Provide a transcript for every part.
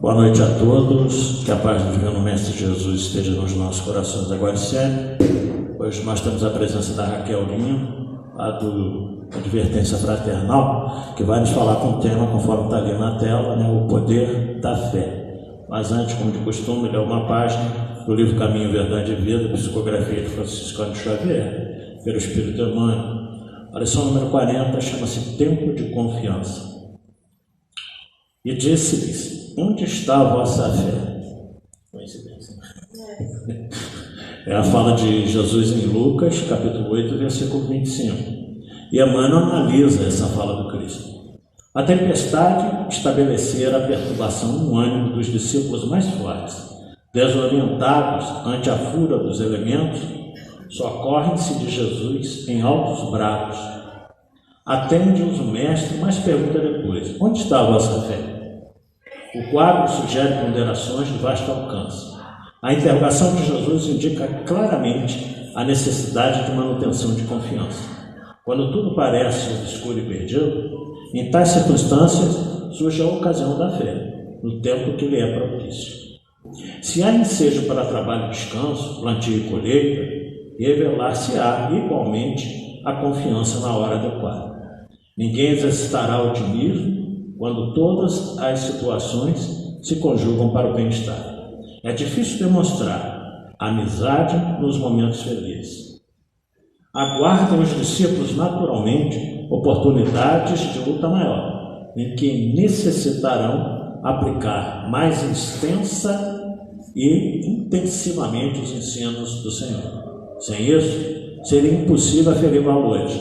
Boa noite a todos, que a paz do Divino Mestre Jesus esteja nos nossos corações agora e sempre. Hoje nós temos a presença da Raquel Linho, lá do Advertência Fraternal, que vai nos falar com o tema, conforme está ali na tela, né, o poder da fé. Mas antes, como de costume, ler uma página do livro Caminho, Verdade e Vida, psicografia de Franciscano Xavier, pelo Espírito Emmanuel. A lição número 40 chama-se Tempo de Confiança. E disse-lhes: onde está a vossa fé? Coincidência. É a fala de Jesus em Lucas, capítulo 8, versículo 25. E Emmanuel analisa essa fala do Cristo. A tempestade estabelecera a perturbação no ânimo dos discípulos mais fortes. Desorientados ante a fúria dos elementos, socorrem-se de Jesus em altos brados. Atende-os o mestre, mas pergunta depois: onde está a vossa fé? O quadro sugere ponderações de vasto alcance. A interrogação de Jesus indica claramente a necessidade de manutenção de confiança. Quando tudo parece obscuro e perdido, em tais circunstâncias surge a ocasião da fé, no tempo que lhe é propício. Se há ensejo para trabalho e descanso, plantio e colheita, revelar-se-á igualmente a confiança na hora adequada. Ninguém exercitará otimismo quando todas as situações se conjugam para o bem-estar. É difícil demonstrar amizade nos momentos felizes. Aguardam os discípulos naturalmente oportunidades de luta maior, em que necessitarão aplicar mais extensa e intensivamente os ensinos do Senhor. Sem isso, seria impossível aferir valores.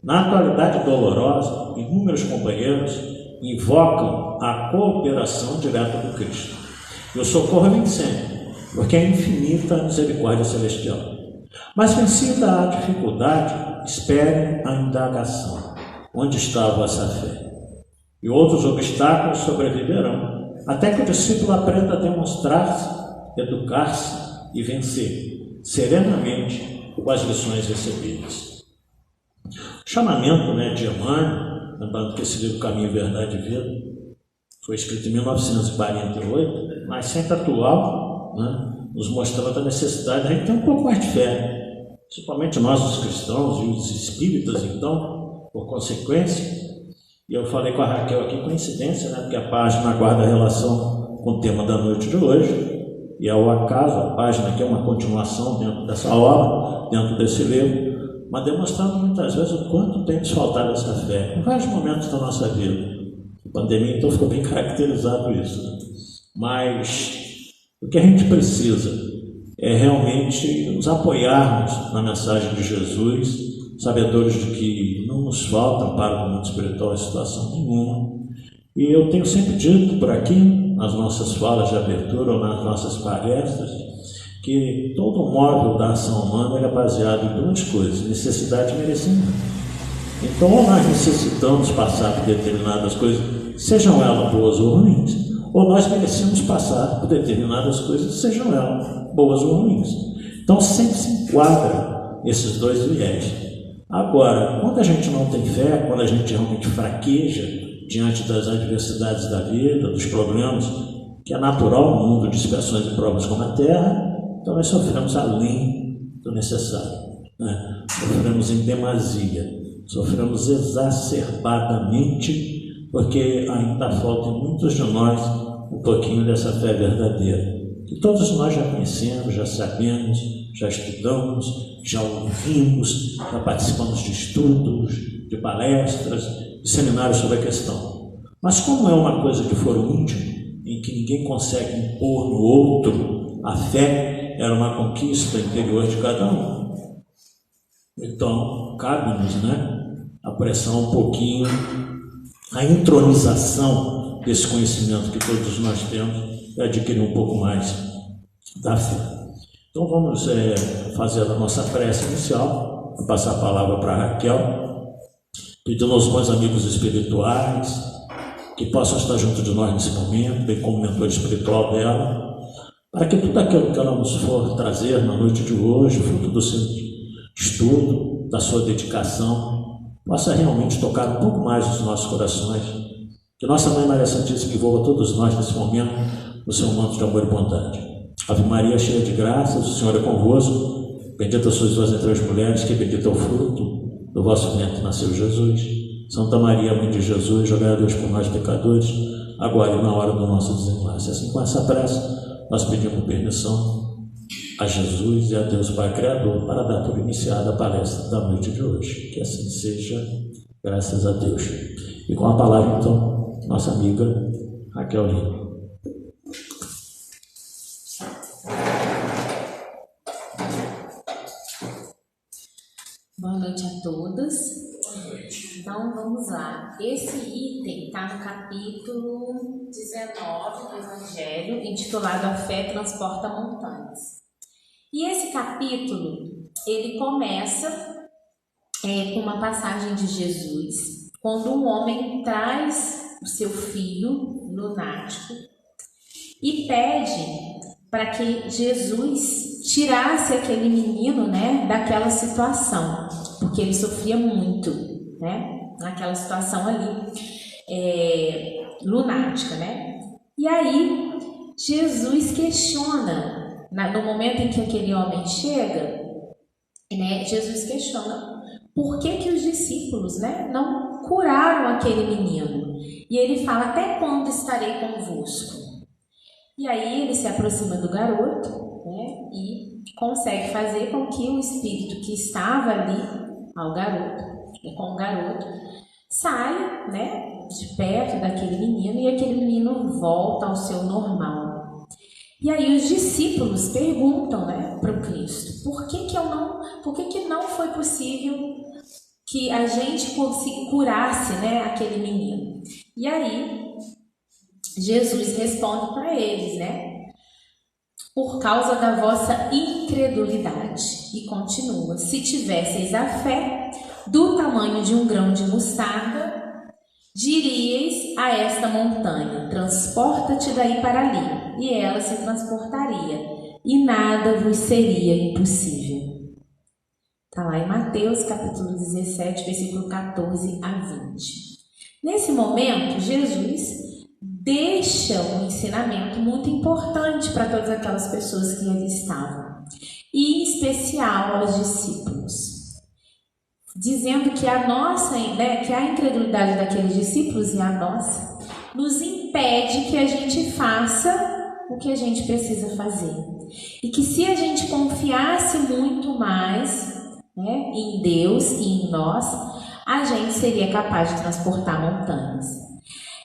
Na atualidade dolorosa, inúmeros companheiros invocam a cooperação direta do Cristo. E o socorro vem sempre, porque é infinita a misericórdia celestial. Mas vencida a dificuldade, espere a indagação: onde está a vossa fé? E outros obstáculos sobreviverão, até que o discípulo aprenda a demonstrar-se, educar-se e vencer serenamente com as lições recebidas. O chamamento de Emmanuel, lembrando que esse livro Caminho, Verdade e Vida foi escrito em 1948, mas sempre atual, nos mostrando a necessidade de a gente ter um pouco mais de fé, principalmente nós, os cristãos e os espíritas, então, por consequência. E eu falei com a Raquel aqui, coincidência, porque a página guarda relação com o tema da noite de hoje, e ao acaso, a página aqui é uma continuação dentro dessa aula, dentro desse livro, mas demonstrando muitas vezes o quanto tem desfaltado essa fé, em vários momentos da nossa vida. A pandemia, então, ficou bem caracterizado isso. Mas o que a gente precisa é realmente nos apoiarmos na mensagem de Jesus, sabedores de que não nos falta amparo do mundo espiritual em situação nenhuma. E eu tenho sempre dito por aqui, nas nossas falas de abertura ou nas nossas palestras, que todo o móvel da ação humana é baseado em duas coisas: necessidade e merecimento. Então, ou nós necessitamos passar por determinadas coisas, sejam elas boas ou ruins, ou nós merecemos passar por determinadas coisas, sejam elas boas ou ruins. Então, sempre se enquadra esses dois viés. Agora, quando a gente não tem fé, quando a gente realmente fraqueja diante das adversidades da vida, dos problemas, que é natural no mundo de expiações e provas como a Terra, então nós sofremos além do necessário, Sofremos em demasia, sofremos exacerbadamente, porque ainda falta em muitos de nós um pouquinho dessa fé verdadeira, que todos nós já conhecemos, já sabemos, já estudamos, já ouvimos, já participamos de estudos, de palestras, de seminários sobre a questão. Mas como é uma coisa de foro íntimo, em que ninguém consegue impor no outro a fé, era uma conquista interior de cada um. Então, cabe-nos, apressar um pouquinho a intronização desse conhecimento que todos nós temos e adquirir um pouco mais da fé. Então, vamos fazer a nossa prece inicial, vou passar a palavra para a Raquel, pedindo aos bons amigos espirituais que possam estar junto de nós nesse momento, bem como mentor espiritual dela, para que tudo aquilo que ela nos for trazer na noite de hoje, fruto do seu estudo, da sua dedicação, possa realmente tocar um pouco mais os nossos corações Que Nossa Mãe Maria Santíssima envolva todos nós nesse momento no seu manto de amor e bondade. Ave Maria, cheia de graças, o Senhor é convosco. Bendita sois vós entre as mulheres, que bendito é o fruto do vosso ventre, nasceu Jesus. Santa Maria, Mãe de Jesus, rogai a Deus por nós pecadores, agora e na hora do nosso desenlace. Assim, com essa prece, nós pedimos permissão a Jesus e a Deus Pai Criador para dar por iniciada a palestra da noite de hoje. Que assim seja, graças a Deus. E com a palavra, então, nossa amiga Raquel Lima. Boa noite a todos. Então vamos lá. Esse item está no capítulo 19 do Evangelho, intitulado A Fé Transporta Montanhas. E esse capítulo, ele começa com uma passagem de Jesus, quando um homem traz o seu filho lunático e pede para que Jesus tirasse aquele menino, né, daquela situação, porque ele sofria muito, né, naquela situação ali lunática, né? E aí Jesus questiona, no momento em que aquele homem chega, né, Jesus questiona por que os discípulos, né, não curaram aquele menino. E ele fala: até quando estarei convosco? E aí ele se aproxima do garoto, né, e consegue fazer com que o espírito que estava ali com o garoto, saia, né, de perto daquele menino, e aquele menino volta ao seu normal. E aí os discípulos perguntam, né, para o Cristo: por que não foi possível que a gente curasse, né, aquele menino? E aí Jesus responde para eles, né, por causa da vossa incredulidade. E continua: se tivesseis a fé do tamanho de um grão de mostarda, diríeis a esta montanha: transporta-te daí para ali, e ela se transportaria, e nada vos seria impossível. Está lá em Mateus capítulo 17, versículo 14 a 20. Nesse momento, Jesus deixa um ensinamento muito importante para todas aquelas pessoas que ali estavam, e em especial aos discípulos, dizendo que que a incredulidade daqueles discípulos e a nossa nos impede que a gente faça o que a gente precisa fazer, e que se a gente confiasse muito mais, né, em Deus e em nós, a gente seria capaz de transportar montanhas.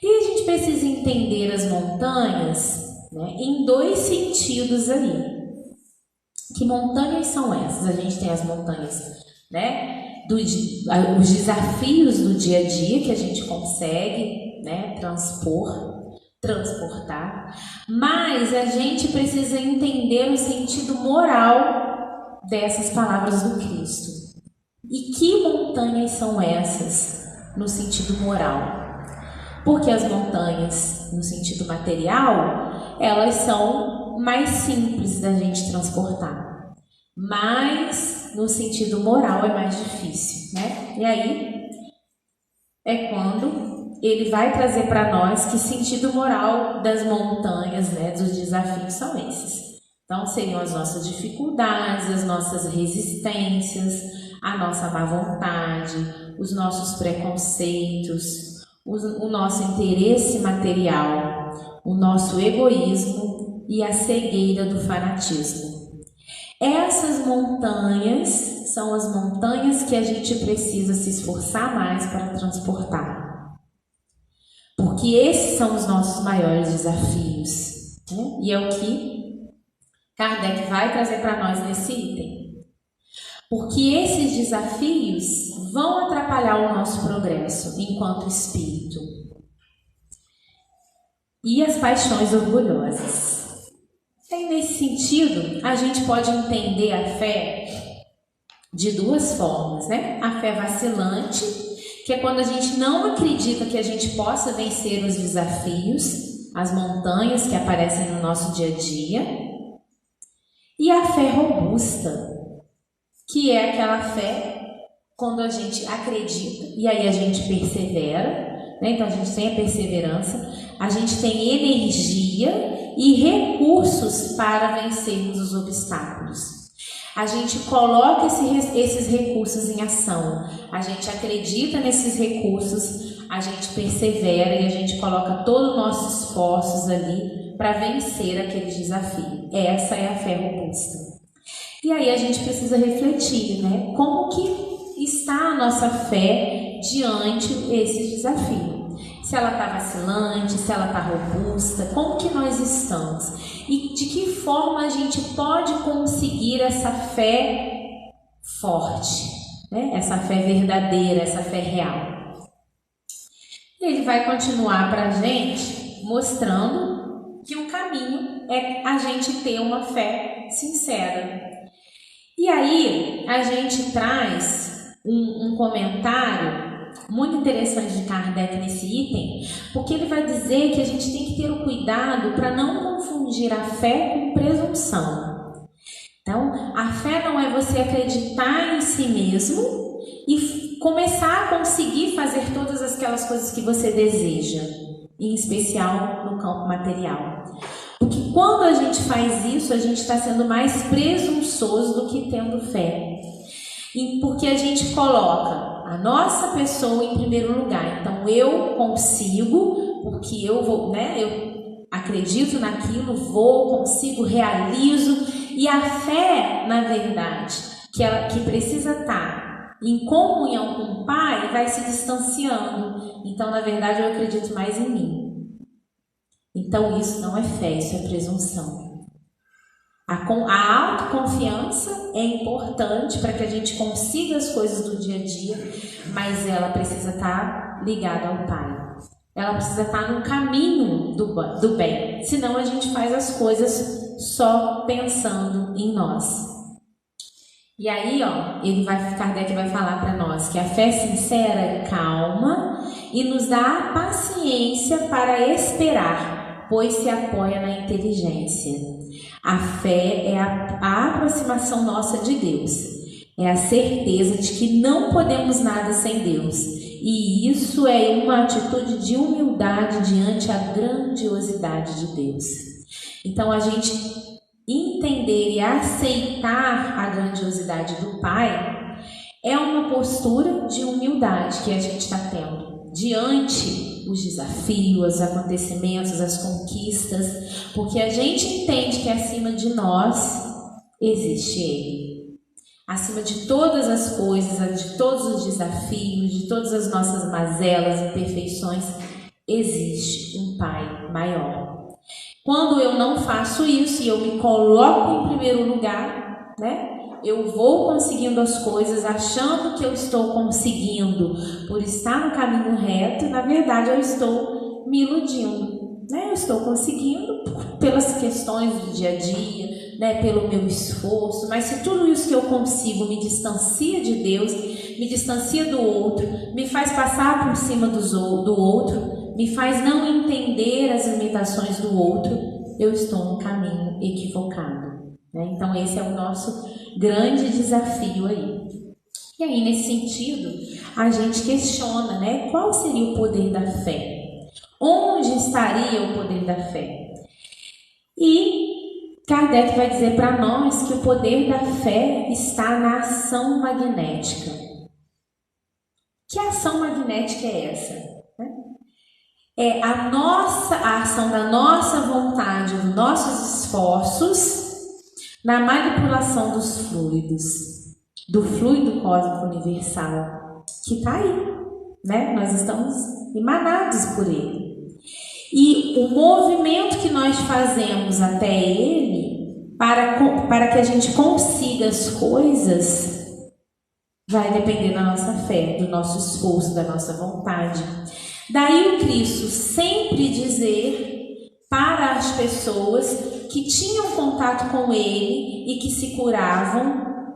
E a gente precisa entender as montanhas, né, em dois sentidos aí. Que montanhas são essas? A gente tem as montanhas, né, os desafios do dia a dia que a gente consegue, né, transportar, mas a gente precisa entender o sentido moral dessas palavras do Cristo. E que montanhas são essas no sentido moral? Porque as montanhas, no sentido material, elas são mais simples da gente transportar. Mas, no sentido moral, é mais difícil, né? E aí, é quando ele vai trazer para nós que sentido moral das montanhas, né, dos desafios são esses. Então, seriam as nossas dificuldades, as nossas resistências, a nossa má vontade, os nossos preconceitos, o nosso interesse material, o nosso egoísmo e a cegueira do fanatismo. Essas montanhas são as montanhas que a gente precisa se esforçar mais para transportar. Porque esses são os nossos maiores desafios, né? E é o que Kardec vai trazer para nós nesse item. Porque esses desafios vão atrapalhar o nosso progresso enquanto espírito. E as paixões orgulhosas. E nesse sentido, a gente pode entender a fé de duas formas, né? A fé vacilante, que é quando a gente não acredita que a gente possa vencer os desafios, as montanhas que aparecem no nosso dia a dia. E a fé robusta, que é aquela fé quando a gente acredita e aí a gente persevera, né? Então a gente tem a perseverança, a gente tem energia e recursos para vencermos os obstáculos. A gente coloca esses recursos em ação, a gente acredita nesses recursos, a gente persevera e a gente coloca todos os nossos esforços ali para vencer aquele desafio. Essa é a fé robusta. E aí a gente precisa refletir, né? Como que está a nossa fé diante desse desafio? Se ela está vacilante, se ela está robusta, como que nós estamos? E de que forma a gente pode conseguir essa fé forte, né? Essa fé verdadeira, essa fé real. Ele vai continuar para a gente mostrando que o caminho é a gente ter uma fé sincera. E aí a gente traz um comentário muito interessante de Kardec nesse item, porque ele vai dizer que a gente tem que ter o cuidado para não confundir a fé com presunção. Então, a fé não é você acreditar em si mesmo e começar a conseguir fazer todas aquelas coisas que você deseja, em especial no campo material. Porque quando a gente faz isso, a gente está sendo mais presunçoso do que tendo fé. E porque a gente coloca a nossa pessoa em primeiro lugar. Então, eu consigo, porque eu vou, né? Eu acredito naquilo, vou, consigo, realizo. E a fé, na verdade, que precisa estar em comunhão com o Pai, vai se distanciando. Então, na verdade, eu acredito mais em mim. Então, isso não é fé, isso é presunção. A autoconfiança é importante para que a gente consiga as coisas do dia a dia, mas ela precisa estar ligada ao Pai. Ela precisa estar no caminho do bem, senão a gente faz as coisas só pensando em nós. E aí, Kardec vai falar para nós que a fé sincera é calma e nos dá a paciência para esperar, pois se apoia na inteligência. A fé é a aproximação nossa de Deus, é a certeza de que não podemos nada sem Deus, e isso é uma atitude de humildade diante a grandiosidade de Deus. Então, a gente entender e aceitar a grandiosidade do Pai é uma postura de humildade que a gente está tendo diante os desafios, os acontecimentos, as conquistas, porque a gente entende que acima de nós existe Ele. Acima de todas as coisas, de todos os desafios, de todas as nossas mazelas, imperfeições, existe um Pai maior. Quando eu não faço isso e eu me coloco em primeiro lugar, né? Eu vou conseguindo as coisas achando que eu estou conseguindo por estar no caminho reto, e na verdade eu estou me iludindo, né? Eu estou conseguindo pelas questões do dia a dia, né? Pelo meu esforço, mas se tudo isso que eu consigo me distancia de Deus, me distancia do outro, me faz passar por cima do outro, me faz não entender as limitações do outro, eu estou no caminho equivocado. Então esse é o nosso grande desafio aí. E aí, nesse sentido, a gente questiona, né? Qual seria o poder da fé? Onde estaria o poder da fé? E Kardec vai dizer para nós que o poder da fé está na ação magnética. Que ação magnética é essa? É a ação da nossa vontade, dos nossos esforços na manipulação dos fluidos, do fluido cósmico universal, que está aí, né? Nós estamos emanados por ele. E o movimento que nós fazemos até ele, para que a gente consiga as coisas, vai depender da nossa fé, do nosso esforço, da nossa vontade. Daí o Cristo sempre dizer para as pessoas que tinham contato com ele e que se curavam: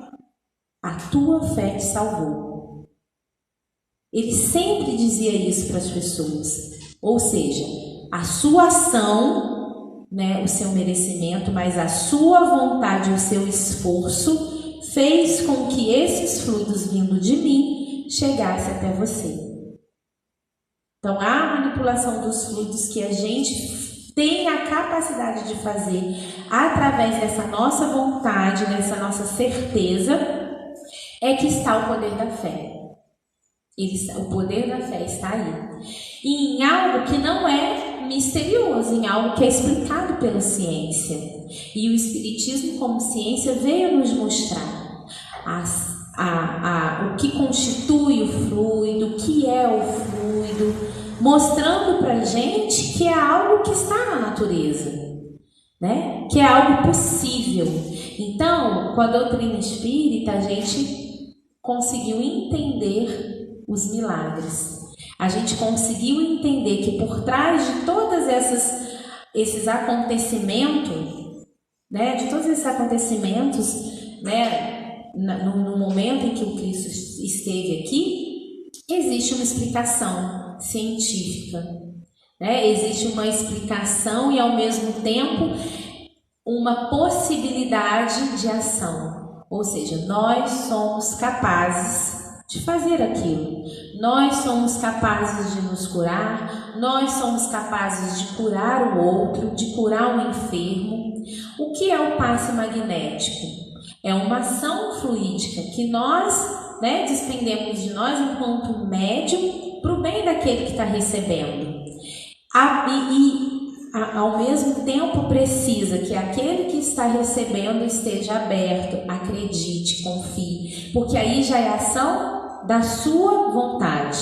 a tua fé te salvou. Ele sempre dizia isso para as pessoas. Ou seja, a sua ação, né, o seu merecimento, mas a sua vontade, o seu esforço fez com que esses fluidos vindo de mim chegassem até você. Então, a manipulação dos fluidos que a gente tem a capacidade de fazer através dessa nossa vontade, dessa nossa certeza, é que está o poder da fé. O poder da fé está aí. E em algo que não é misterioso, em algo que é explicado pela ciência. E o Espiritismo, como ciência, veio nos mostrar o que constitui o fluido, o que é o fluido, mostrando para a gente que é algo que está na natureza, né? Que é algo possível. Então, com a doutrina espírita, a gente conseguiu entender os milagres. A gente conseguiu entender que por trás de todos esses acontecimentos, né, no momento em que o Cristo esteve aqui, existe uma explicação científica, né? Existe uma explicação e ao mesmo tempo uma possibilidade de ação. Ou seja, nós somos capazes de fazer aquilo. Nós somos capazes de nos curar, nós somos capazes de curar o outro, de curar o enfermo. O que é o passe magnético? É uma ação fluídica que nós, né, despendemos de nós enquanto médium para o bem daquele que está recebendo. Ao mesmo tempo precisa que aquele que está recebendo esteja aberto, acredite, confie, porque aí já é ação da sua vontade,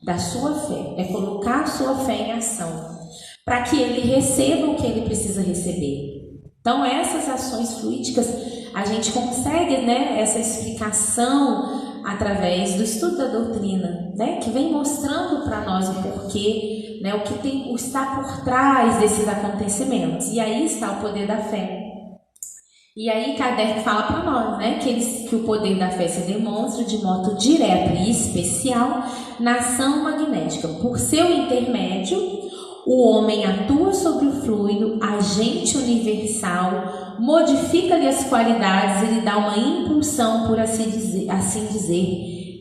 da sua fé, é colocar a sua fé em ação, para que ele receba o que ele precisa receber. Então essas ações fluídicas, a gente consegue, né, essa explicação através do estudo da doutrina, né, que vem mostrando para nós o porquê, né, o que está por trás desses acontecimentos. E aí está o poder da fé. E aí Kardec fala para nós, né, que o poder da fé se demonstra de modo direto e especial na ação magnética. Por seu intermédio, o homem atua sobre o fluido, agente universal, modifica-lhe as qualidades e lhe dá uma impulsão, por assim dizer,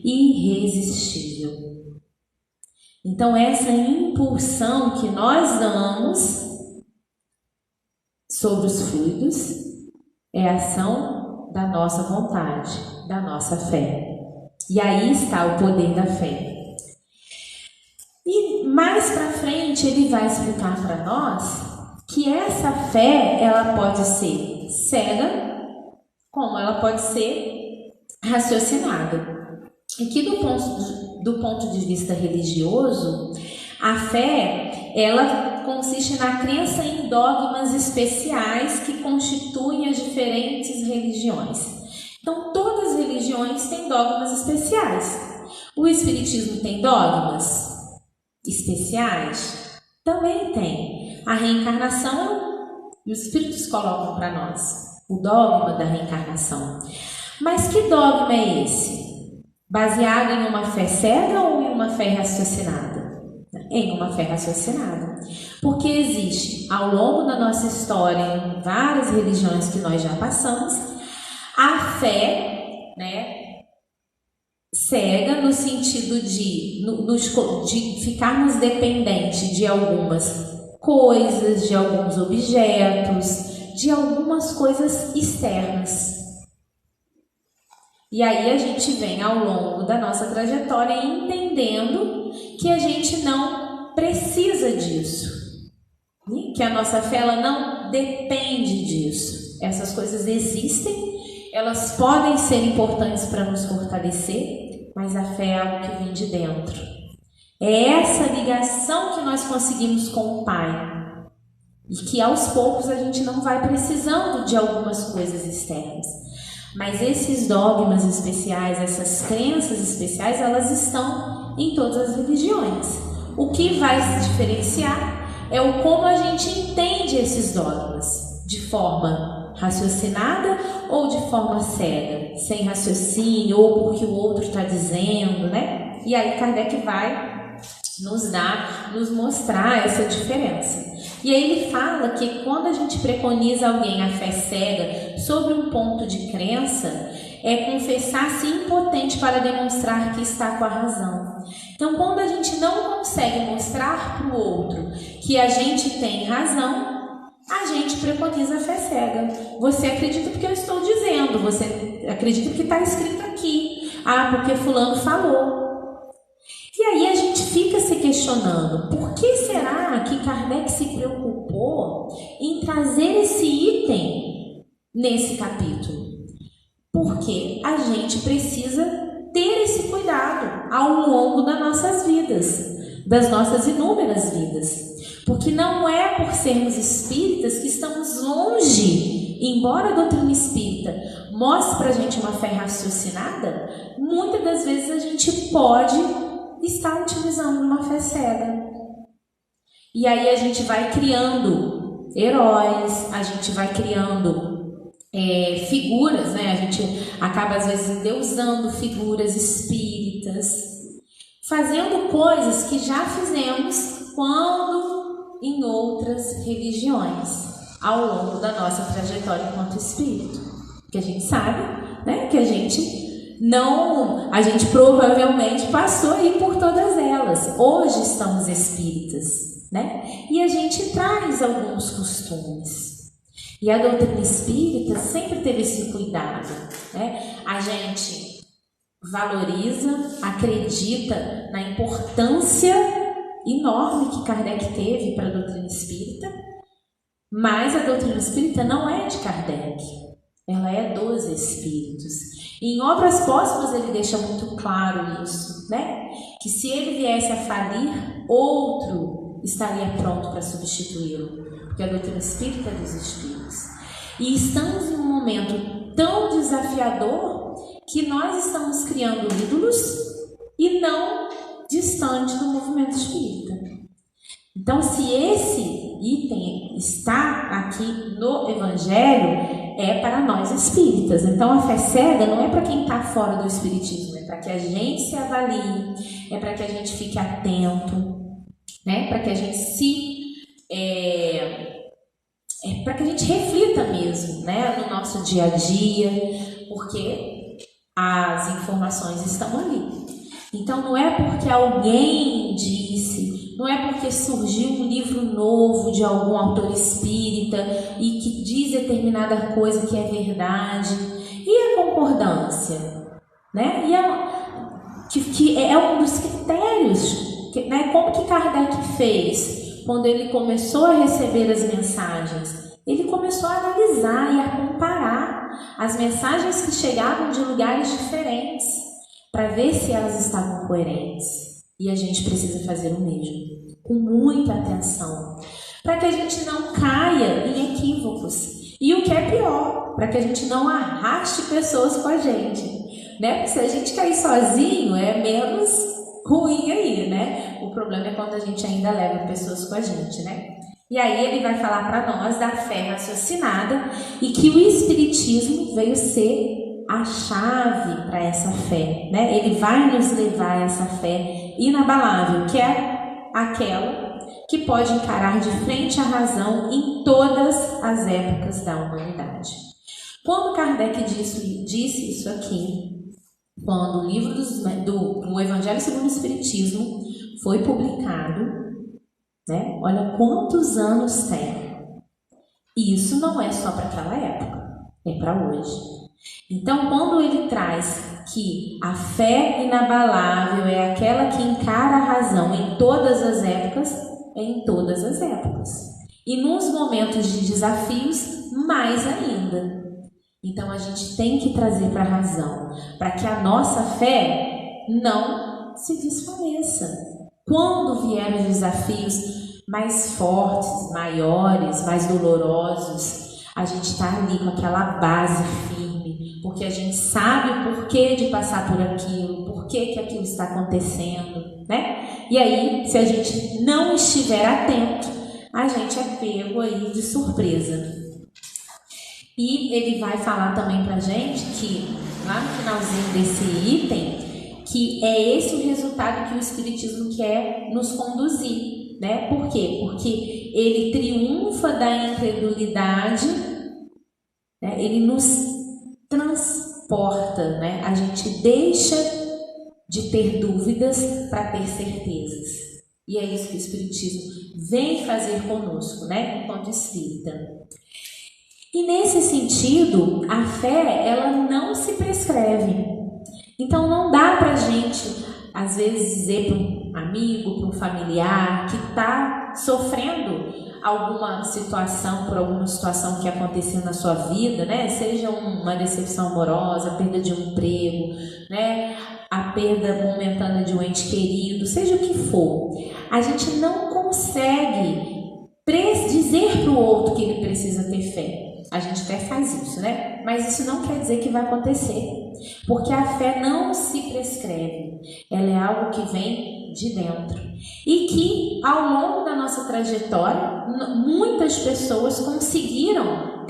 irresistível. Então, essa impulsão que nós damos sobre os fluidos é a ação da nossa vontade, da nossa fé. E aí está o poder da fé. E mais para frente ele vai explicar para nós que essa fé, ela pode ser cega, como ela pode ser raciocinada. E que do ponto de vista religioso, a fé, ela consiste na crença em dogmas especiais que constituem as diferentes religiões. Então, todas as religiões têm dogmas especiais. O Espiritismo tem dogmas especiais? Também tem. A reencarnação, os Espíritos colocam para nós o dogma da reencarnação. Mas que dogma é esse? Baseado em uma fé cega ou em uma fé raciocinada? Em uma fé raciocinada. Porque existe, ao longo da nossa história, em várias religiões que nós já passamos, a fé, né, cega no sentido de ficarmos dependentes de algumas coisas, de alguns objetos, de algumas coisas externas. E aí a gente vem ao longo da nossa trajetória entendendo que a gente não precisa disso, que a nossa fé ela não depende disso. Essas coisas existem, elas podem ser importantes para nos fortalecer, mas a fé é algo que vem de dentro. É essa ligação que nós conseguimos com o Pai. E que aos poucos a gente não vai precisando de algumas coisas externas. Mas esses dogmas especiais, essas crenças especiais, elas estão em todas as religiões. O que vai se diferenciar é o como a gente entende esses dogmas, de forma raciocinada ou de forma cega, sem raciocínio, ou porque o outro está dizendo, né? E aí Kardec vai nos mostrar essa diferença. E aí ele fala que quando a gente preconiza alguém a fé cega sobre um ponto de crença, é confessar-se impotente para demonstrar que está com a razão. Então, quando a gente não consegue mostrar para o outro que a gente tem razão, a gente preconiza a fé cega. Você acredita porque eu estou dizendo, você acredita porque está escrito aqui. Ah, porque fulano falou. E aí a gente fica se questionando, por que será que Kardec se preocupou em trazer esse item nesse capítulo? Porque a gente precisa ter esse cuidado ao longo das nossas vidas, das nossas inúmeras vidas. Porque não é por sermos espíritas que estamos longe, embora a doutrina espírita mostre para a gente uma fé raciocinada, muitas das vezes a gente pode estar utilizando uma fé cega. E aí a gente vai criando heróis, a gente vai criando figuras, né? A gente acaba às vezes endeusando figuras espíritas, fazendo coisas que já fizemos quando em outras religiões, ao longo da nossa trajetória enquanto espírito. Que a gente sabe, né? Que a gente provavelmente passou aí por todas elas. Hoje estamos espíritas, né? E a gente traz alguns costumes. E a doutrina espírita sempre teve esse cuidado, né? A gente valoriza, acredita na importância enorme que Kardec teve para a doutrina espírita, mas a doutrina espírita não é de Kardec, ela é dos espíritos. E em Obras Póstumas ele deixa muito claro isso, né? Que se ele viesse a falir, outro estaria pronto para substituí-lo, porque a doutrina espírita é dos espíritos. E estamos em um momento tão desafiador que nós estamos criando ídolos e não distante do movimento espírita. Então, se esse item está aqui no Evangelho, é para nós espíritas. Então, a fé cega não é para quem está fora do espiritismo, é para que a gente se avalie, é para que a gente fique atento, né? Para que a gente para que a gente reflita mesmo, né? No nosso dia a dia, porque as informações estão ali. Então, não é porque alguém disse, não é porque surgiu um livro novo de algum autor espírita e que diz determinada coisa que é verdade. E a concordância, né? Que é um dos critérios, né? Como que Kardec fez quando ele começou a receber as mensagens? Ele começou a analisar e a comparar as mensagens que chegavam de lugares diferentes, para ver se elas estavam coerentes. E a gente precisa fazer o mesmo, com muita atenção, para que a gente não caia em equívocos. E o que é pior, para que a gente não arraste pessoas com a gente, né? Porque se a gente cair sozinho, é menos ruim aí, né? O problema é quando a gente ainda leva pessoas com a gente, né? E aí ele vai falar para nós da fé raciocinada e que o Espiritismo veio ser a chave para essa fé, né? Ele vai nos levar a essa fé inabalável, que é aquela que pode encarar de frente a razão em todas as épocas da humanidade. Quando Kardec disse isso aqui, quando o livro do Evangelho segundo o Espiritismo foi publicado, né? Olha quantos anos tem. E isso não é só para aquela época, é para hoje. Então, quando ele traz que a fé inabalável é aquela que encara a razão em todas as épocas, é em todas as épocas. E nos momentos de desafios, mais ainda. Então, a gente tem que trazer para a razão, para que a nossa fé não se desfaleça. Quando vierem os desafios mais fortes, maiores, mais dolorosos, a gente está ali com aquela base firme, porque a gente sabe o porquê de passar por aquilo, por que aquilo está acontecendo, né? E aí, se a gente não estiver atento, a gente é pego aí de surpresa. E ele vai falar também pra gente que, lá no finalzinho desse item, que é esse o resultado que o Espiritismo quer nos conduzir, né? Por quê? Porque ele triunfa da incredulidade, né? Ele nos transporta, né? A gente deixa de ter dúvidas para ter certezas. E é isso que o Espiritismo vem fazer conosco, né, enquanto espírita. E nesse sentido, a fé, ela não se prescreve. Então não dá para a gente, às vezes, dizer para um amigo, para um familiar que está sofrendo alguma situação, por alguma situação que aconteceu na sua vida, né? Seja uma decepção amorosa, a perda de um emprego, né? A perda momentânea de um ente querido, seja o que for. A gente não consegue dizer para o outro que ele precisa ter fé. A gente até faz isso, né? Mas isso não quer dizer que vai acontecer. Porque a fé não se prescreve. Ela é algo que vem de dentro. E que, ao longo da nossa trajetória, muitas pessoas conseguiram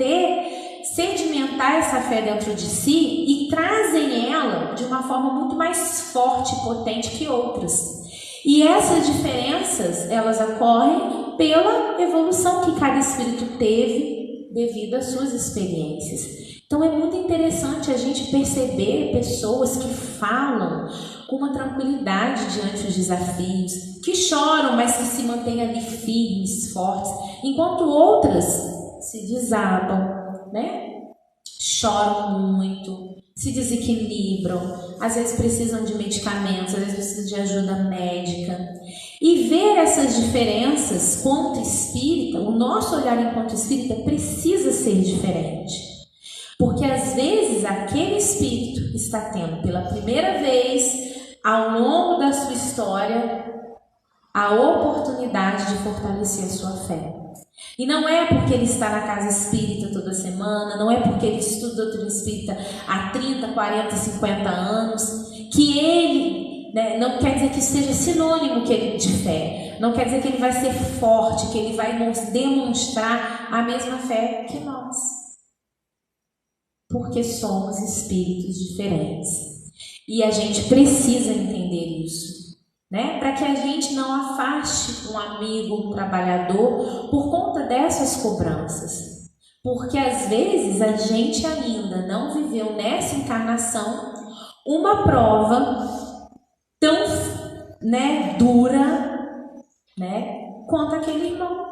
sedimentar essa fé dentro de si e trazem ela de uma forma muito mais forte e potente que outras. E essas diferenças, elas ocorrem pela evolução que cada espírito teve devido às suas experiências. Então é muito interessante a gente perceber pessoas que falam com uma tranquilidade diante dos desafios, que choram, mas que se mantêm ali firmes, fortes, enquanto outras se desabam, né? Choram muito, se desequilibram, às vezes precisam de medicamentos, às vezes precisam de ajuda médica. E ver essas diferenças quanto espírita, o nosso olhar enquanto espírita precisa ser diferente. Porque às vezes aquele espírito está tendo pela primeira vez, ao longo da sua história, a oportunidade de fortalecer a sua fé. E não é porque ele está na casa espírita toda semana, não é porque ele estuda doutrina espírita há 30, 40, 50 anos, que ele, né, não quer dizer que seja sinônimo de fé. Não quer dizer que ele vai ser forte, que ele vai nos demonstrar a mesma fé que nós. Porque somos espíritos diferentes. E a gente precisa entender isso, né? Para que a gente não afaste um amigo, um trabalhador, por conta dessas cobranças. Porque às vezes a gente ainda não viveu nessa encarnação uma prova tão, né, dura, né, quanto aquele irmão.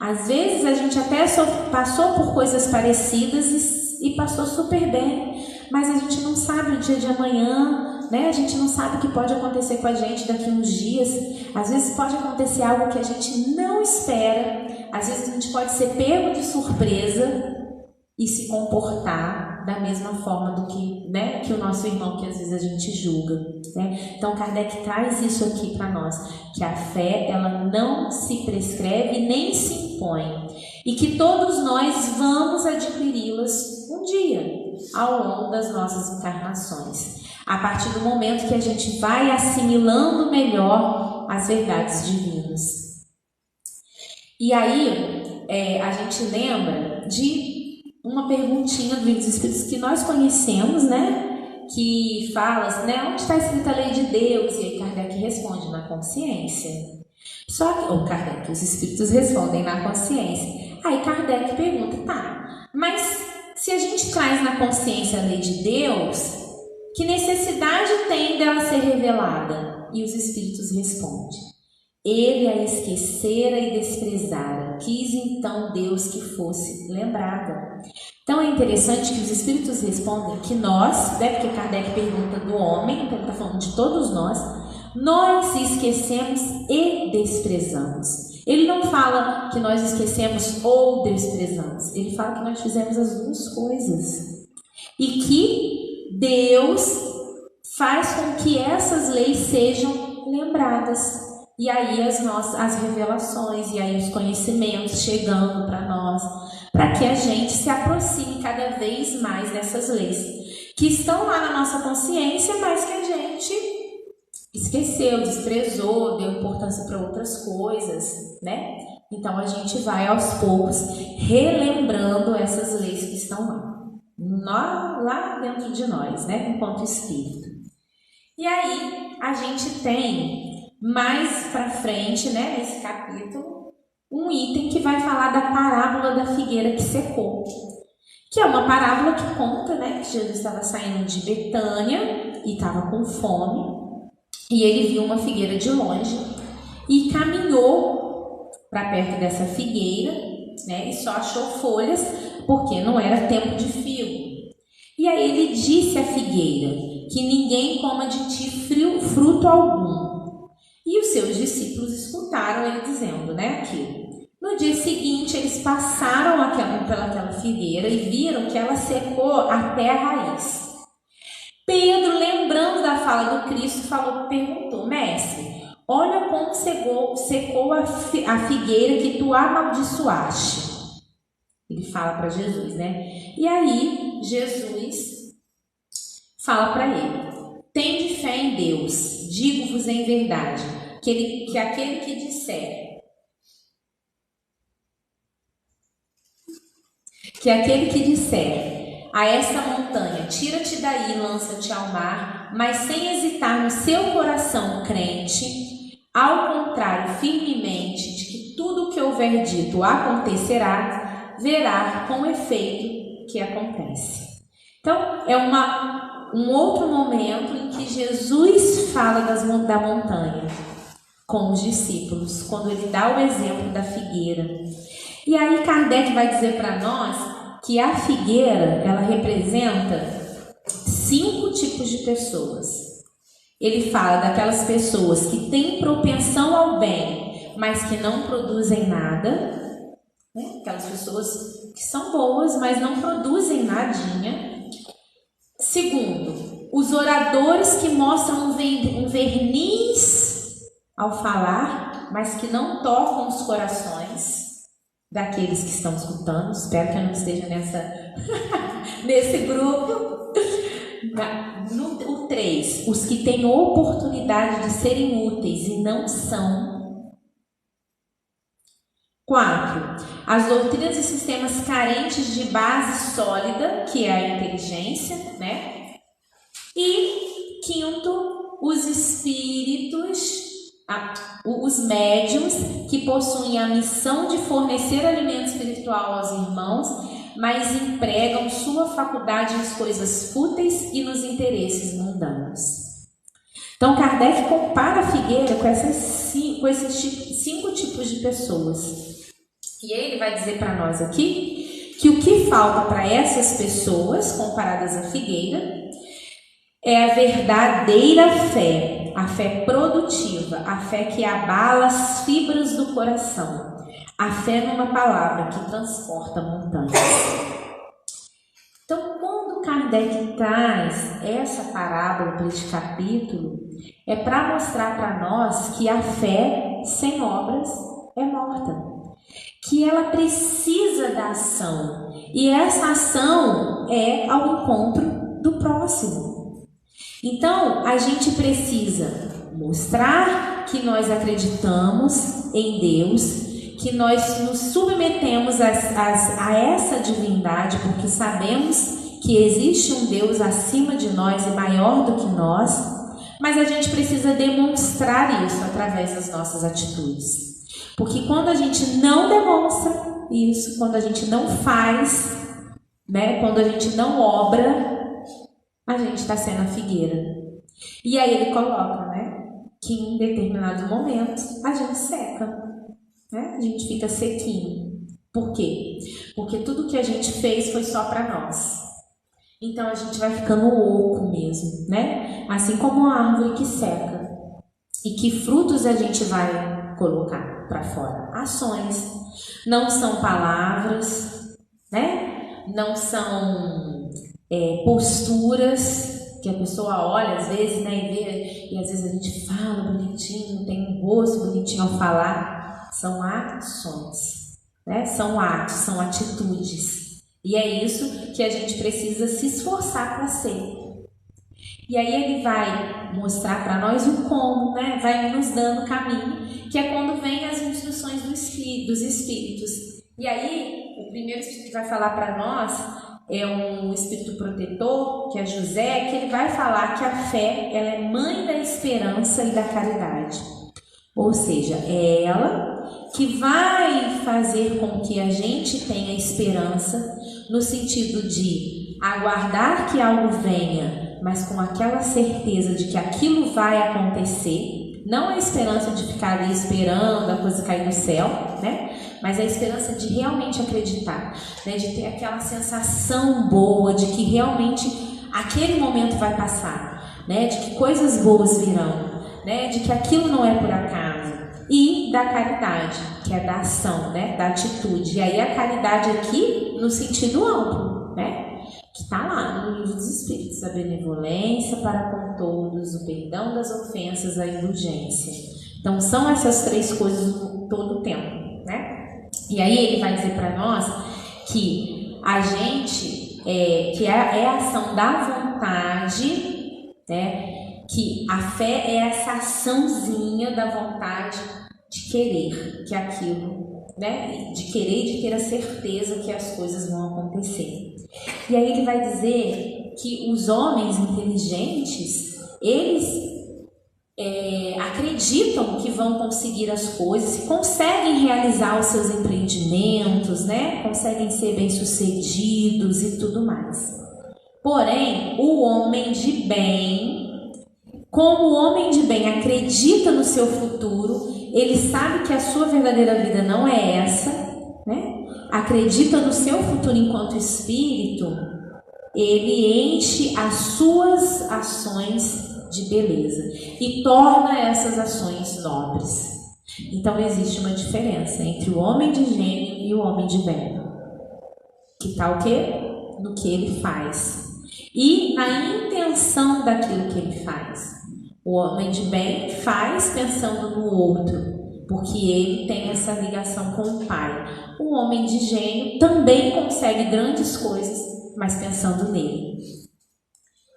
Às vezes a gente até passou por coisas parecidas e passou super bem, mas a gente não sabe o dia de amanhã, né? A gente não sabe o que pode acontecer com a gente daqui a uns dias. Às vezes pode acontecer algo que a gente não espera, às vezes a gente pode ser pego de surpresa e se comportar da mesma forma do que, né, que o nosso irmão, que às vezes a gente julga, né? Então Kardec traz isso aqui para nós, que a fé, ela não se prescreve nem se impõe, e que todos nós vamos adquiri-las um dia, ao longo das nossas encarnações, a partir do momento que a gente vai assimilando melhor as verdades divinas. E aí, a gente lembra de uma perguntinha do Livro dos Espíritos que nós conhecemos, né? Que fala, né? Onde está escrita a lei de Deus? E aí Kardec responde, na consciência. Só que, Kardec, os Espíritos respondem na consciência. Aí Kardec pergunta, tá, mas se a gente traz na consciência a lei de Deus, que necessidade tem dela ser revelada? E os Espíritos respondem, ele a esquecera e desprezara, quis então Deus que fosse lembrada. Então é interessante que os Espíritos respondem que nós, né, porque Kardec pergunta do homem, então ele está falando de todos nós esquecemos e desprezamos. Ele não fala que nós esquecemos ou desprezamos, ele fala que nós fizemos as duas coisas. E que Deus faz com que essas leis sejam lembradas. E aí as revelações, e aí os conhecimentos chegando para nós, para que a gente se aproxime cada vez mais dessas leis, que estão lá na nossa consciência, mas que a gente esqueceu, desprezou, deu importância para outras coisas, né? Então a gente vai aos poucos relembrando essas leis que estão lá dentro de nós, né? Enquanto espírito. E aí a gente tem mais para frente, né, nesse capítulo, um item que vai falar da parábola da figueira que secou, que é uma parábola que conta, né, que Jesus estava saindo de Betânia e estava com fome, e ele viu uma figueira de longe e caminhou para perto dessa figueira, né, e só achou folhas, porque não era tempo de figo. E aí ele disse à figueira: que ninguém coma de ti fruto algum. E os seus discípulos escutaram ele dizendo, né, aquilo. No dia seguinte, eles passaram pelaquela figueira e viram que ela secou até a raiz. Pedro, lembrando da fala do Cristo, perguntou: mestre, olha como secou a figueira que tu amaldiçoaste. Ele fala para Jesus, né? E aí, Jesus fala para ele: tende fé em Deus, digo-vos em verdade, que aquele que disser a esta montanha, tira-te daí e lança-te ao mar, mas sem hesitar no seu coração crente, ao contrário, firmemente, de que tudo o que houver dito acontecerá, verá com efeito que acontece. Então, é um outro momento em que Jesus fala da montanha com os discípulos, quando ele dá o exemplo da figueira. E aí Kardec vai dizer para nós que a figueira, ela representa 5 tipos de pessoas. Ele fala daquelas pessoas que têm propensão ao bem, mas que não produzem nada, né? Aquelas pessoas que são boas, mas não produzem nadinha. Segundo, os oradores que mostram um verniz ao falar, mas que não tocam os corações daqueles que estão escutando. Espero que eu não esteja nesse grupo. O 3, os que têm oportunidade de serem úteis e não são. 4, as doutrinas e sistemas carentes de base sólida, que é a inteligência, né? E 5, os espíritos, os médiuns que possuem a missão de fornecer alimento espiritual aos irmãos, mas empregam sua faculdade nas coisas fúteis e nos interesses mundanos. Então Kardec compara a figueira com esses 5 tipos de pessoas. E ele vai dizer para nós aqui que o que falta para essas pessoas comparadas à figueira é a verdadeira fé, a fé produtiva, a fé que abala as fibras do coração, a fé numa palavra que transporta montanhas. Então, quando Kardec traz essa parábola para este capítulo, é para mostrar para nós que a fé sem obras é morta, que ela precisa da ação, e essa ação é ao encontro do próximo. Então, a gente precisa mostrar que nós acreditamos em Deus, que nós nos submetemos a essa divindade, porque sabemos que existe um Deus acima de nós e maior do que nós, mas a gente precisa demonstrar isso através das nossas atitudes. Porque quando a gente não demonstra isso, quando a gente não faz, né, quando a gente não obra, a gente está sendo a figueira. E aí ele coloca, né, que em determinados momentos a gente seca, né? A gente fica sequinho. Por quê? Porque tudo que a gente fez foi só para nós. Então a gente vai ficando oco mesmo, né? Assim como uma árvore que seca. E que frutos a gente vai colocar para fora? Ações. Não são palavras, né? Não são posturas que a pessoa olha às vezes, né, e vê, e às vezes a gente fala bonitinho, tem um rosto bonitinho ao falar. São ações, né? São atos, são atitudes. E é isso que a gente precisa se esforçar para ser. E aí ele vai mostrar para nós o como, né? Vai nos dando caminho, que é quando vem as instruções dos espíritos. E aí, o primeiro espírito que vai falar para nós é um espírito protetor, que é José, que ele vai falar que a fé, ela é mãe da esperança e da caridade. Ou seja, é ela que vai fazer com que a gente tenha esperança no sentido de aguardar que algo venha, mas com aquela certeza de que aquilo vai acontecer, não a esperança de ficar ali esperando a coisa cair do céu, né? Mas a esperança de realmente acreditar, né? De ter aquela sensação boa de que realmente aquele momento vai passar, né? De que coisas boas virão, né? De que aquilo não é por acaso. E da caridade, que é da ação, né? Da atitude. E aí a caridade aqui no sentido amplo, né? Que está lá no Livro dos Espíritos, a benevolência para com todos, o perdão das ofensas, a indulgência. Então são essas três coisas todo o tempo, né? E aí ele vai dizer para nós que a gente, que é a ação da vontade, né? Que a fé é essa açãozinha da vontade de querer que aquilo, né? De querer e de ter a certeza que as coisas vão acontecer. E aí ele vai dizer que os homens inteligentes, eles acreditam que vão conseguir as coisas, conseguem realizar os seus empreendimentos, né? Conseguem ser bem-sucedidos e tudo mais. Porém, o homem de bem, como o homem de bem acredita no seu futuro, ele sabe que a sua verdadeira vida não é essa, né? Acredita no seu futuro enquanto espírito, ele enche as suas ações de beleza e torna essas ações nobres. Então existe uma diferença entre o homem de gênio e o homem de bem. Que está o quê? No que ele faz e na intenção daquilo que ele faz. O homem de bem faz pensando no outro, porque ele tem essa ligação com o Pai. O homem de gênio também consegue grandes coisas, mas pensando nele.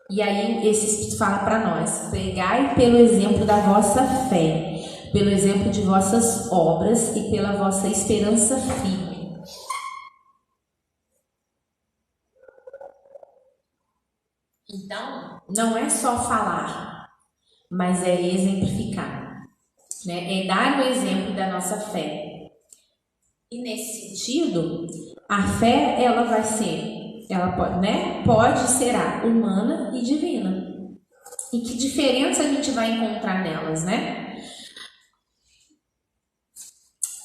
E aí esse Espírito fala para nós: pregai pelo exemplo da vossa fé, pelo exemplo de vossas obras e pela vossa esperança firme. Então, não é só falar, mas é exemplificar, né? É dar o exemplo da nossa fé. E nesse sentido, a fé, ela vai ser, ela pode, né? Será humana e divina. E que diferença a gente vai encontrar nelas, né?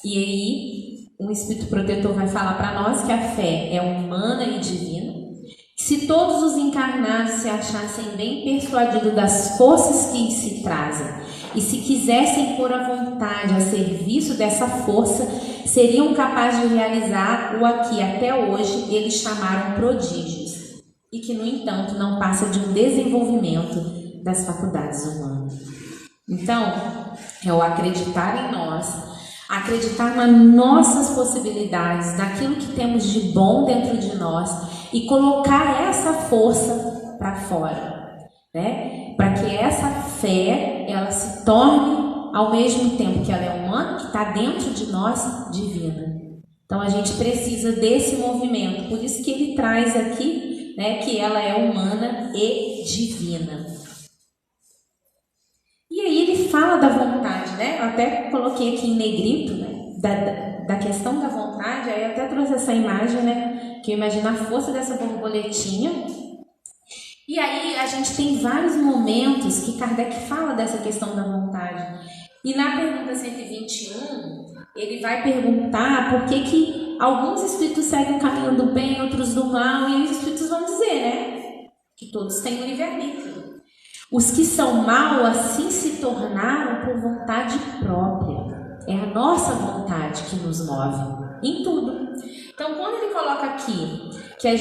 E aí, o Espírito Protetor vai falar para nós que a fé é humana e divina. Se todos os encarnados se achassem bem persuadidos das forças que se trazem e se quisessem pôr a vontade a serviço dessa força, seriam capazes de realizar o que até hoje eles chamaram prodígios e que, no entanto, não passa de um desenvolvimento das faculdades humanas. Então, é o acreditar em nós, acreditar nas nossas possibilidades, naquilo que temos de bom dentro de nós e colocar essa força para fora, né? Para que essa fé, ela se torne, ao mesmo tempo que ela é humana, que está dentro de nós, divina. Então a gente precisa desse movimento, por isso que ele traz aqui, né, que ela é humana e divina. E aí ele fala da vontade, né? Eu até coloquei aqui em negrito, né? Da questão da vontade, aí eu até trouxe essa imagem, né? Que eu imagino a força dessa borboletinha. E aí a gente tem vários momentos que Kardec fala dessa questão da vontade. E na pergunta 121, ele vai perguntar por que alguns espíritos seguem o caminho do bem, outros do mal, e os espíritos vão dizer, né? Que todos têm o livre-arbítrio. Os que são mal assim se tornaram por vontade própria. É a nossa vontade que nos move em tudo. Então, quando ele coloca aqui que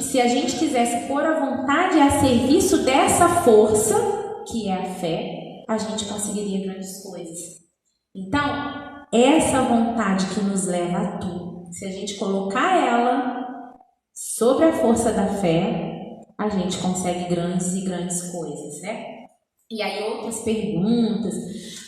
se a gente quisesse pôr a vontade a serviço dessa força, que é a fé, a gente conseguiria grandes coisas. Então, essa vontade que nos leva a tudo, se a gente colocar ela sobre a força da fé, a gente consegue grandes e grandes coisas, né? E aí outras perguntas,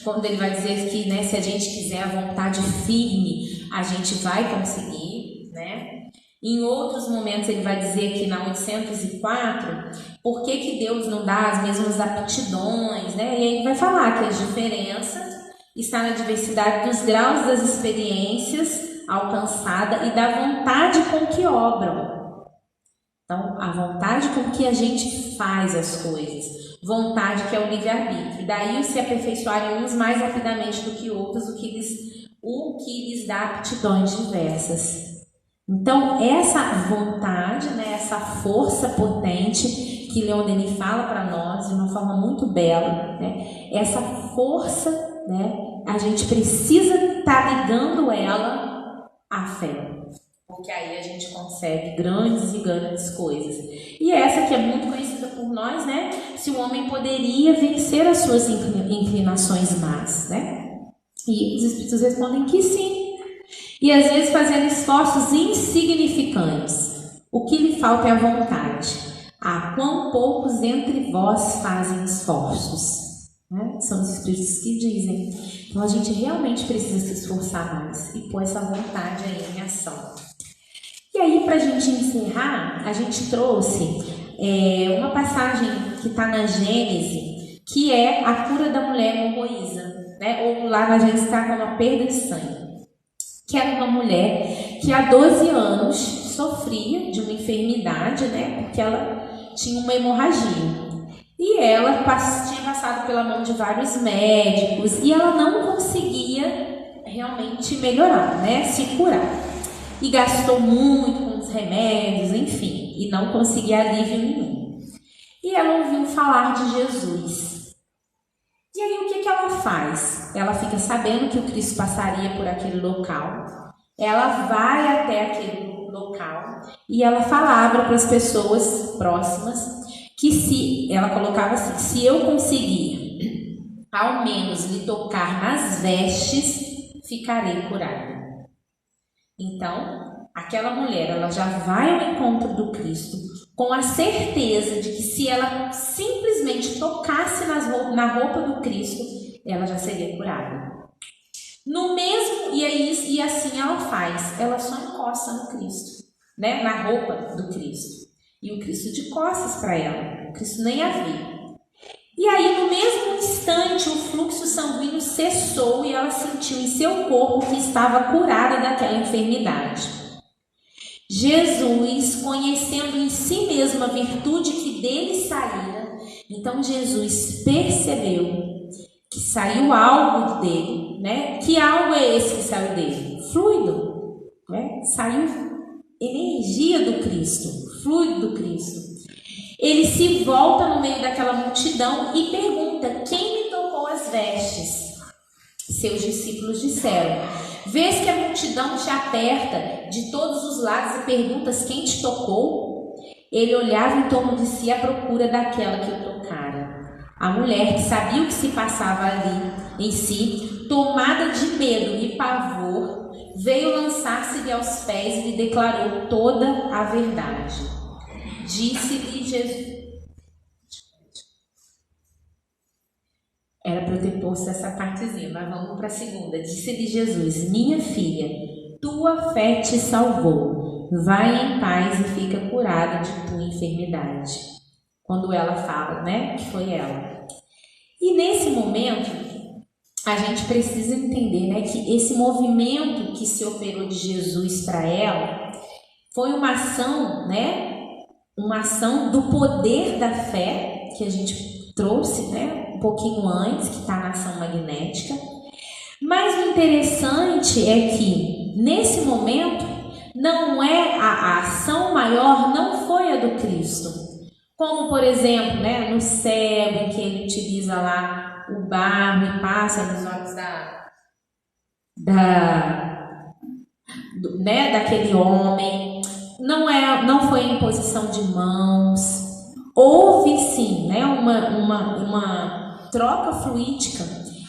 quando ele vai dizer que, né, se a gente quiser a vontade firme, a gente vai conseguir, né? Em outros momentos ele vai dizer que na 804, por que Deus não dá as mesmas aptidões, né? E aí ele vai falar que a diferença está na diversidade dos graus das experiências alcançadas e da vontade com que obram. Então, a vontade com que a gente faz as coisas, vontade que é o livre-arbítrio. Daí, se aperfeiçoarem uns mais rapidamente do que outros, o que lhes dá aptidões diversas. Então, essa vontade, né, essa força potente que Leon Denis fala para nós de uma forma muito bela, né, essa força, né, a gente precisa estar ligando ela à fé. Porque aí a gente consegue grandes e grandes coisas. E essa que é muito conhecida por nós, né? Se o homem poderia vencer as suas inclinações más, né? E os Espíritos respondem que sim. E às vezes fazendo esforços insignificantes. O que lhe falta é a vontade. Ah, quão poucos entre vós fazem esforços. Né? São os Espíritos que dizem. Então a gente realmente precisa se esforçar mais e pôr essa vontade aí em ação. E aí, para a gente encerrar, a gente trouxe uma passagem que está na Gênesis, que é a cura da mulher hemorroísa, né? Ou lá na Gênesis está como a perda de sangue, que era uma mulher que há 12 anos sofria de uma enfermidade, né? Porque ela tinha uma hemorragia. E ela tinha passado pela mão de vários médicos e ela não conseguia realmente melhorar, né? Se curar. E gastou muito com os remédios, enfim, e não conseguia alívio nenhum. E ela ouviu falar de Jesus. E aí o que ela faz? Ela fica sabendo que o Cristo passaria por aquele local. Ela vai até aquele local e ela falava para as pessoas próximas que ela colocava assim, se eu conseguir ao menos lhe tocar nas vestes, ficarei curada. Então, aquela mulher, ela já vai ao encontro do Cristo com a certeza de que se ela simplesmente tocasse na roupa do Cristo, ela já seria curada. E assim ela faz, ela só encosta no Cristo, né? Na roupa do Cristo. E o Cristo de costas para ela, o Cristo nem a vê. E aí, no mesmo instante, o fluxo sanguíneo cessou e ela sentiu em seu corpo que estava curada daquela enfermidade. Jesus, conhecendo em si mesmo a virtude que dele saíra, então Jesus percebeu que saiu algo dele, né? Que algo é esse que saiu dele? Fluido, né? Saiu energia do Cristo, fluido do Cristo. Ele se volta no meio daquela multidão e pergunta, quem me tocou as vestes? Seus discípulos disseram, vês que a multidão te aperta de todos os lados e perguntas quem te tocou? Ele olhava em torno de si à procura daquela que o tocara. A mulher, que sabia o que se passava ali em si, tomada de medo e pavor, veio lançar-se-lhe aos pés e lhe declarou toda a verdade. Disse-lhe Jesus... Era para eu ter posto essa partezinha, mas vamos para a segunda. Disse-lhe Jesus, minha filha, tua fé te salvou. Vai em paz e fica curada de tua enfermidade. Quando ela fala, né, que foi ela. E nesse momento, a gente precisa entender, né, que esse movimento que se operou de Jesus para ela foi uma ação, né, uma ação do poder da fé, que a gente trouxe, né, um pouquinho antes, que está na ação magnética. Mas o interessante é que, nesse momento, não é a ação maior, não foi a do Cristo. Como, por exemplo, né, no céu, em que ele utiliza lá o barro e passa nos olhos daquele homem. Não foi a imposição de mãos. Houve sim, né, uma troca fluídica,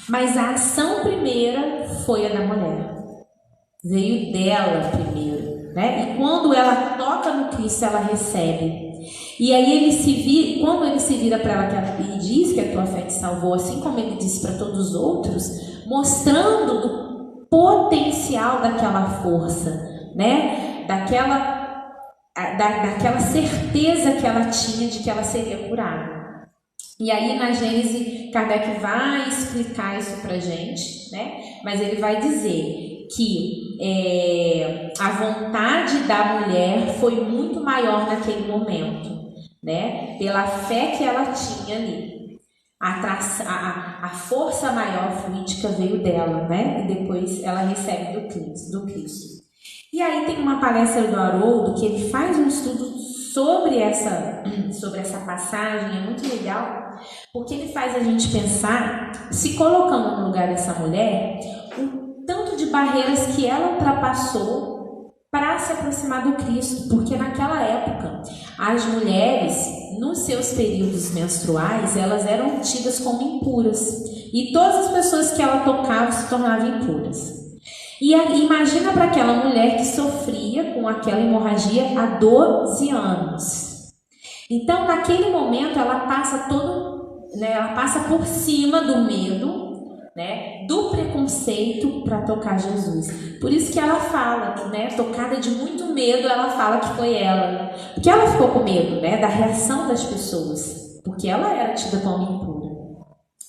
mas a ação primeira foi a da mulher. Veio dela primeiro, né? E quando ela toca no Cristo, ela recebe. E aí quando ele se vira para ela e diz que a tua fé te salvou, assim como ele disse para todos os outros, mostrando o potencial daquela força, né? Daquela certeza que ela tinha de que ela seria curada. E aí na Gênesis, Kardec vai explicar isso pra gente, né? Mas ele vai dizer que a vontade da mulher foi muito maior naquele momento, né? Pela fé que ela tinha ali. A força maior fluídica veio dela, né? E depois ela recebe do Cristo. E aí tem uma palestra do Haroldo que ele faz um estudo sobre essa passagem, é muito legal, porque ele faz a gente pensar, se colocando no lugar dessa mulher, o tanto de barreiras que ela ultrapassou para se aproximar do Cristo, porque naquela época as mulheres, nos seus períodos menstruais, elas eram tidas como impuras, e todas as pessoas que ela tocava se tornavam impuras. E imagina para aquela mulher que sofria com aquela hemorragia há 12 anos. Então, naquele momento, ela passa ela passa por cima do medo, né, do preconceito para tocar Jesus. Por isso que ela fala que, né, tocada de muito medo, ela fala que foi ela. Porque ela ficou com medo, né, da reação das pessoas, porque ela era tida como impura.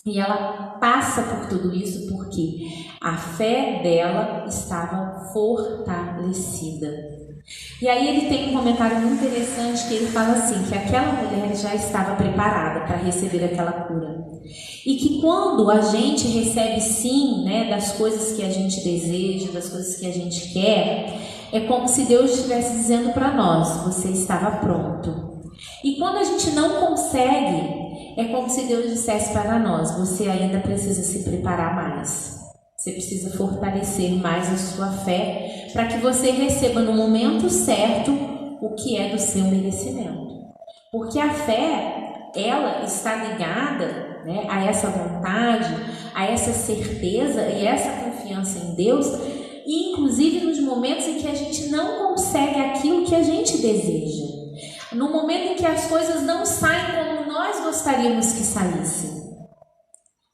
E ela passa por tudo isso porque a fé dela estava fortalecida. E aí ele tem um comentário muito interessante que ele fala assim, que aquela mulher já estava preparada para receber aquela cura. E que quando a gente recebe sim, né, das coisas que a gente deseja, das coisas que a gente quer, é como se Deus estivesse dizendo para nós, você estava pronto. E quando a gente não consegue, é como se Deus dissesse para nós, você ainda precisa se preparar mais. Você precisa fortalecer mais a sua fé para que você receba no momento certo o que é do seu merecimento. Porque a fé, ela está ligada, né, a essa vontade, a essa certeza e essa confiança em Deus, e inclusive nos momentos em que a gente não consegue aquilo que a gente deseja. No momento em que as coisas não saem como nós gostaríamos que saíssem.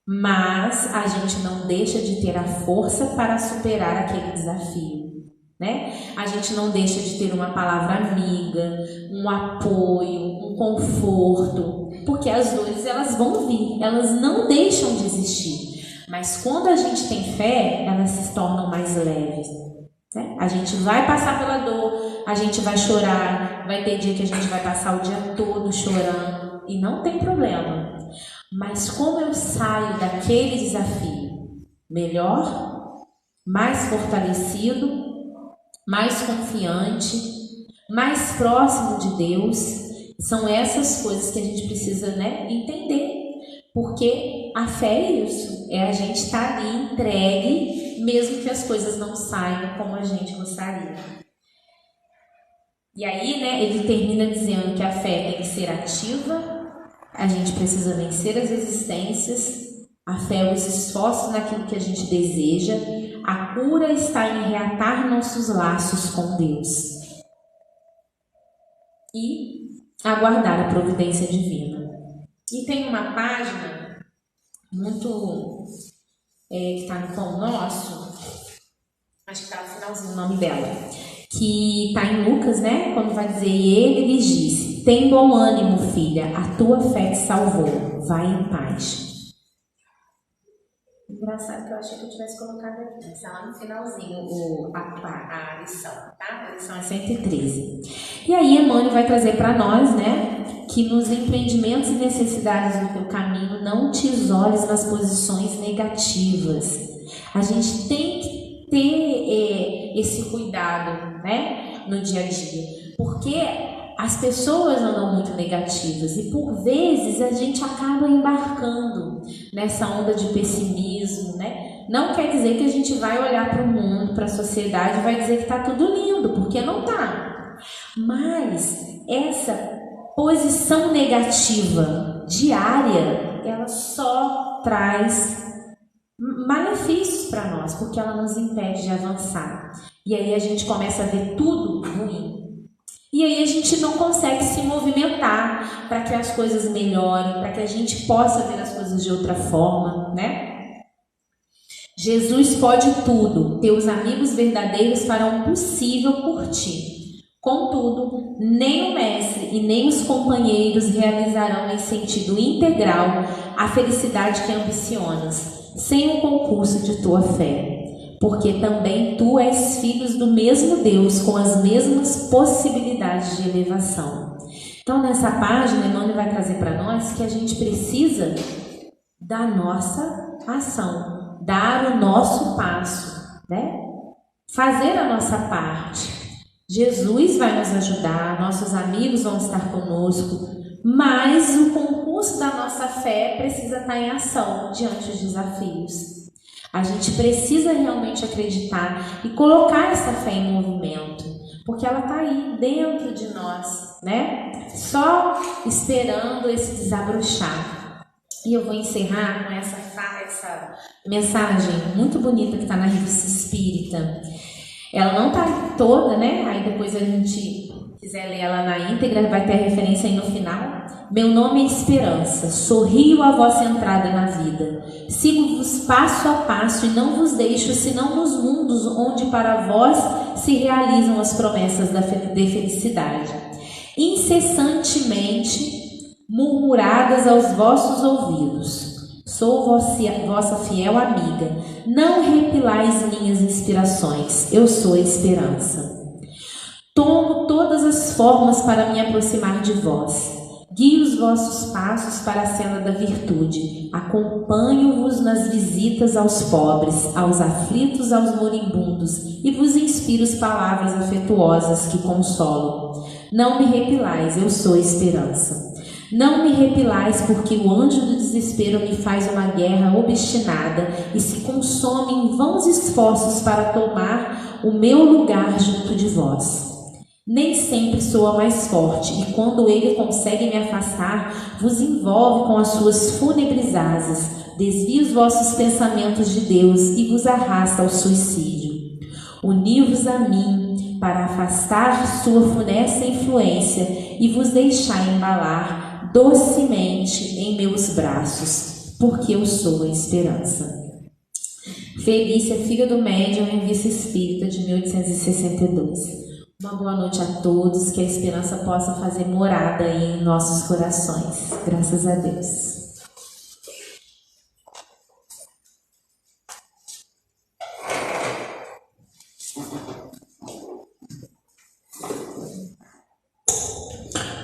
Mas a gente não deixa de ter a força para superar aquele desafio, né? A gente não deixa de ter uma palavra amiga, um apoio, um conforto, porque as dores elas vão vir, elas não deixam de existir. Mas quando a gente tem fé, elas se tornam mais leves. A gente vai passar pela dor, a gente vai chorar, vai ter dia que a gente vai passar o dia todo chorando e não tem problema. Mas como eu saio daquele desafio? Melhor, mais fortalecido, mais confiante, mais próximo de Deus. São essas coisas que a gente precisa, né, entender. Porque a fé é isso, é a gente estar ali entregue, mesmo que as coisas não saiam como a gente gostaria. E aí, né, ele termina dizendo que a fé tem que ser ativa, a gente precisa vencer as resistências, a fé é os esforços naquilo que a gente deseja, a cura está em reatar nossos laços com Deus e aguardar a providência divina. E tem uma página muito que está no Pão Nosso, acho que está no finalzinho o nome dela, que está em Lucas, né? Quando vai dizer, e ele lhes disse, tem bom ânimo, filha, a tua fé te salvou, vai em paz. Engraçado que eu achei que eu tivesse colocado aqui, está lá no finalzinho a lição, tá? A lição é 113. E aí Emmanuel vai trazer para nós, né, que nos empreendimentos e necessidades do teu caminho não te isoles nas posições negativas. A gente tem que ter esse cuidado, né, no dia a dia, porque as pessoas andam muito negativas e por vezes a gente acaba embarcando nessa onda de pessimismo, né? Não quer dizer que a gente vai olhar para o mundo, para a sociedade e vai dizer que está tudo lindo, porque não está. Mas essa posição negativa diária, ela só traz malefícios para nós, porque ela nos impede de avançar. E aí a gente começa a ver tudo ruim. E aí a gente não consegue se movimentar para que as coisas melhorem, para que a gente possa ver as coisas de outra forma, né? Jesus pode tudo, teus amigos verdadeiros farão o possível por ti. Contudo, nem o mestre e nem os companheiros realizarão em sentido integral a felicidade que ambicionas, sem o concurso de tua fé. porque também tu és filhos do mesmo Deus, com as mesmas possibilidades de elevação. Então, nessa página, Emmanuel vai trazer para nós que a gente precisa da nossa ação, dar o nosso passo, né? Fazer a nossa parte. Jesus vai nos ajudar, nossos amigos vão estar conosco, mas o concurso da nossa fé precisa estar em ação diante dos desafios. A gente precisa realmente acreditar e colocar essa fé em movimento, porque ela está aí dentro de nós, né? Só esperando esse desabrochar. E eu vou encerrar com essa mensagem muito bonita que está na Revista Espírita. Ela não está toda, né? Aí depois a gente quiser ler ela na íntegra, vai ter a referência aí no final. Meu nome é Esperança, sorrio à vossa entrada na vida. Sigo-vos passo a passo e não vos deixo senão nos mundos onde para vós se realizam as promessas de felicidade. Incessantemente murmuradas aos vossos ouvidos. Sou vossa fiel amiga. Não repilais minhas inspirações. Eu sou a esperança. Tomo todas as formas para me aproximar de vós. Guio os vossos passos para a senda da virtude. Acompanho-vos nas visitas aos pobres, aos aflitos, aos moribundos, e vos inspiro palavras afetuosas que consolam. Não me repilais, eu sou a esperança. Não me repilais, porque o anjo do desespero me faz uma guerra obstinada e se consome em vãos esforços para tomar o meu lugar junto de vós. Nem sempre sou a mais forte, e quando ele consegue me afastar, vos envolve com as suas fúnebres asas, desvia os vossos pensamentos de Deus e vos arrasta ao suicídio. Uni-vos a mim para afastar sua funesta influência e vos deixar embalar docemente em meus braços, porque eu sou a esperança. Felícia, filha do médium, Revista Espírita de 1862. Uma boa noite a todos, que a esperança possa fazer morada aí em nossos corações. Graças a Deus.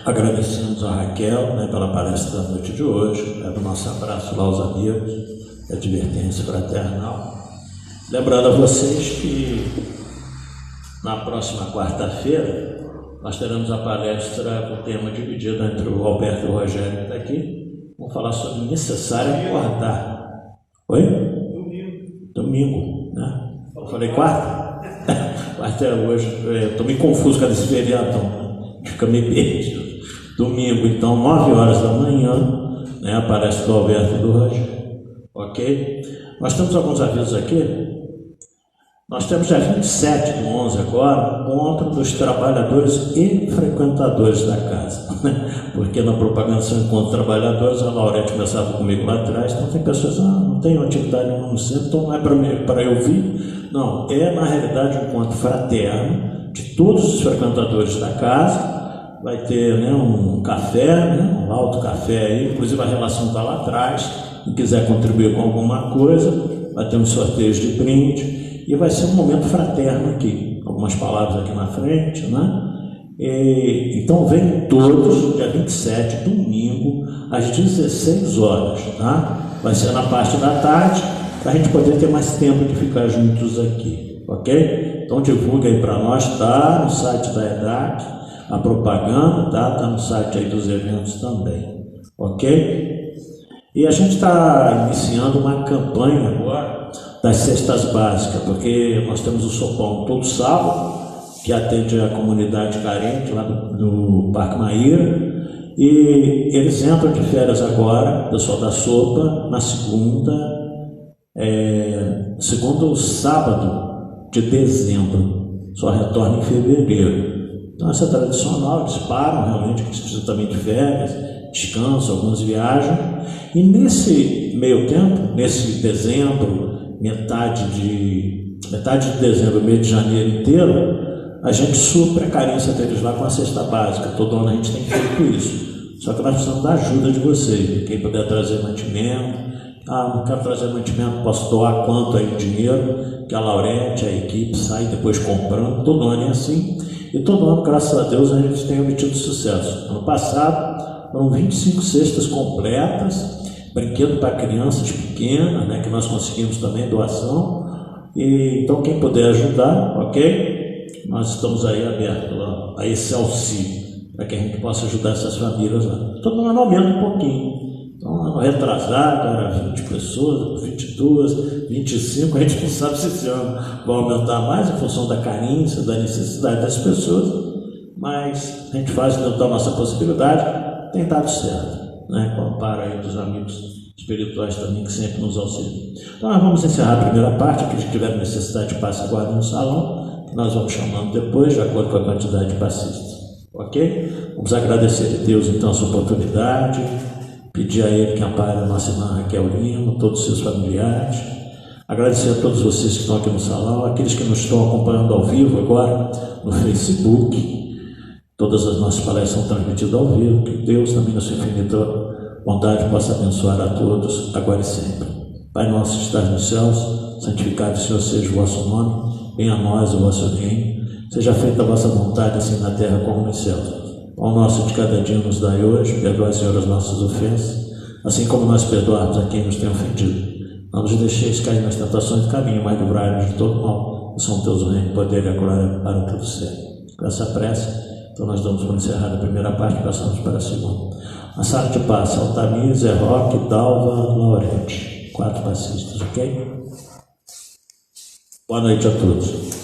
Agradecemos a Raquel, né, pela palestra da noite de hoje. Leva o nosso abraço lá aos amigos, advertência fraternal. Lembrando a vocês que na próxima quarta-feira nós teremos a palestra com o tema dividido entre o Alberto e o Rogério que está aqui. Vamos falar sobre necessário acordar. Oi? Domingo, né? Eu falei quarta? Quarta é hoje. Estou meio confuso com esse feriadão, né? Fica meio perdido. Domingo, então, 9 horas da manhã, né? A palestra do Alberto e do Rogério. Ok? Nós temos alguns avisos aqui. Nós temos dia 27 do 11 agora, encontro dos trabalhadores e frequentadores da casa. Porque na propaganda são encontro de trabalhadores, a Laurete conversava comigo lá atrás, então tem pessoas, não tem atividade no centro, então não é para eu vir. Não, é na realidade um encontro fraterno de todos os frequentadores da casa. Vai ter, né, um café, né, um alto café aí, inclusive a relação está lá atrás. Quem quiser contribuir com alguma coisa, vai ter uns sorteios de brinde. E vai ser um momento fraterno aqui, algumas palavras aqui na frente, né? Então venham todos, dia 27, domingo, às 16 horas, tá? Vai ser na parte da tarde, para a gente poder ter mais tempo de ficar juntos aqui, ok? Então divulga aí para nós, tá no site da EDAC, a propaganda, tá no site aí dos eventos também, ok? E a gente está iniciando uma campanha agora das cestas básicas, porque nós temos o Sopão todo sábado, que atende a comunidade carente lá do Parque Maíra, e eles entram de férias agora, pessoal da sopa, na segundo sábado de dezembro, só retorna em fevereiro. Então essa é tradicional, eles param realmente, que precisam também de férias, descansam, alguns viajam, e nesse meio tempo, nesse dezembro, metade de dezembro, mês de janeiro inteiro, a gente supre a carência deles lá com a cesta básica. Todo ano a gente tem feito isso. Só que nós precisamos da ajuda de vocês. Quem puder trazer mantimento, não quero trazer mantimento, posso doar quanto aí dinheiro, que a Laurete, a equipe sai depois comprando, todo ano é assim, e todo ano, graças a Deus, a gente tem obtido sucesso. Ano passado foram 25 cestas completas, brinquedo para crianças pequenas, né, que nós conseguimos também doação, e então quem puder ajudar, ok? Nós estamos aí abertos a esse auxílio, para que a gente possa ajudar essas famílias lá. Todo ano aumenta um pouquinho. Então, ano retrasado era 20 pessoas, 22, 25, a gente não sabe se esse ano vai aumentar mais em função da carência, da necessidade das pessoas, mas a gente faz dentro da nossa possibilidade, tem dado certo, né? Compara aí dos amigos espirituais também que sempre nos auxiliam. Então nós vamos encerrar a primeira parte, aqueles que tiverem necessidade de passe agora no salão, que nós vamos chamando depois, de acordo com a quantidade de passistas, ok? Vamos agradecer a Deus então essa oportunidade, pedir a Ele que ampare a nossa irmã Raquel Lima, todos os seus familiares, agradecer a todos vocês que estão aqui no salão, aqueles que nos estão acompanhando ao vivo agora no Facebook, todas as nossas palestras são transmitidas ao vivo, que Deus também na sua infinita bondade possa abençoar a todos, agora e sempre. Pai nosso que estás nos céus, santificado Senhor seja o vosso nome, venha a nós o vosso reino, seja feita a vossa vontade, assim na terra como nos céus. Pão nosso de cada dia nos dai hoje, perdoai, Senhor, as nossas ofensas, assim como nós perdoamos a quem nos tem ofendido. Não nos deixeis cair nas tentações do caminho, mas livrai-nos de todo mal, que são teus o reino, o poder e a glória para todo sempre. Com essa prece, então nós damos por encerrada a primeira parte e passamos para a segunda. A sala de passe, Altamir, Zé Roque, Dalva, Laurete. 4 passistas, ok? Boa noite a todos.